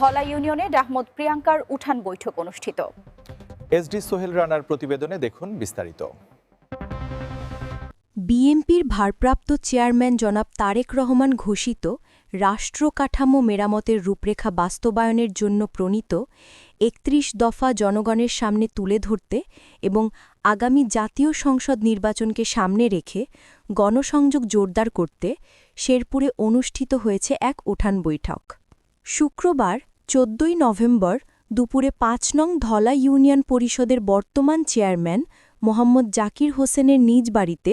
ধলা ইউনিয়নে ডাহমত প্রিয়াঙ্কার উঠান বৈঠক অনুষ্ঠিত। এসডি সোহেল রানার প্রতিবেদনে দেখুন বিস্তারিত। বিএনপির ভারপ্রাপ্ত চেয়ারম্যান জনাব তারেক রহমান ঘোষিত রাষ্ট্র কাঠামো মেরামতের রূপরেখা বাস্তবায়নের জন্য প্রণীত ৩১ দফা জনগণের সামনে তুলে ধরতে এবং আগামী জাতীয় সংসদ নির্বাচনকে সামনে রেখে গণসংযোগ জোরদার করতে শেরপুরে অনুষ্ঠিত হয়েছে এক উঠান বৈঠক। শুক্রবার ১৪ নভেম্বর দুপুরে ৫ নং ধলা ইউনিয়ন পরিষদের বর্তমান চেয়ারম্যান মোহাম্মদ জাকির হোসেনের নিজ বাড়িতে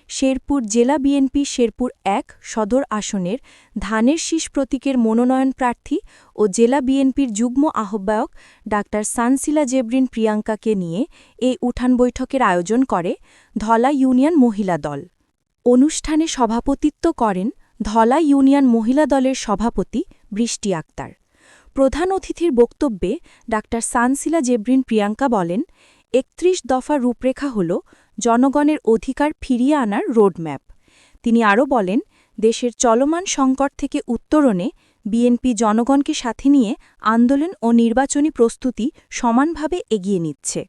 শেরপুর জেলা বিএনপি শেরপুর ১ সদর আসনের ধানের শীষ প্রতীকের মনোনয়ন প্রার্থী ও জেলা বিএনপির যুগ্ম আহ্বায়ক ডা সানসিলা জেবরিন প্রিয়াঙ্কাকে নিয়ে এই উঠান বৈঠকের আয়োজন করে ধলা ইউনিয়ন মহিলা দল। অনুষ্ঠানে সভাপতিত্ব করেন ধলা ইউনিয়ন মহিলা দলের সভাপতি বৃষ্টি আক্তার। প্রধান অতিথির বক্তব্যে ডা সানসিলা জেবরিন প্রিয়াঙ্কা বলেন, ৩১ দফা রূপরেখা হল জনগণের অধিকার ফিরিয়ে আনার রোডম্যাপ। তিনি আরও বলেন, দেশের চলমান সংকট থেকে উত্তরণে বিএনপি জনগণকে সাথে নিয়ে আন্দোলন ও নির্বাচনী প্রস্তুতি সমানভাবে এগিয়ে নিচ্ছে।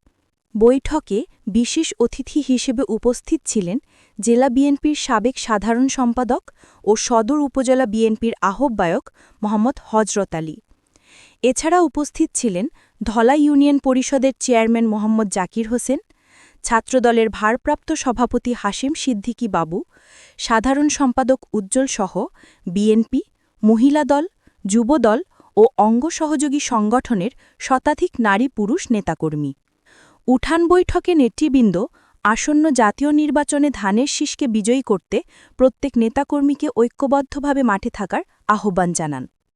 বৈঠকে বিশেষ অতিথি হিসেবে উপস্থিত ছিলেন জেলা বিএনপির সাবেক সাধারণ সম্পাদক ও সদর উপজেলা বিএনপির আহ্বায়ক মোহাম্মদ হজরত আলী। এছাড়া উপস্থিত ছিলেন ধলা ইউনিয়ন পরিষদের চেয়ারম্যান মোহাম্মদ জাকির হোসেন, ছাত্রদলের ভারপ্রাপ্ত সভাপতি হাশিম সিদ্দিকী বাবু, সাধারণ সম্পাদক উজ্জ্বল সহ বিএনপি, মহিলা দল, যুবদল ও অঙ্গ সহযোগী সংগঠনের শতাধিক নারী পুরুষ নেতাকর্মী। উঠান বৈঠকে নেতৃবৃন্দ আসন্ন জাতীয় নির্বাচনে ধানের শীষকে বিজয়ী করতে প্রত্যেক নেতাকর্মীকে ঐক্যবদ্ধভাবে মাঠে থাকার আহ্বান জানান।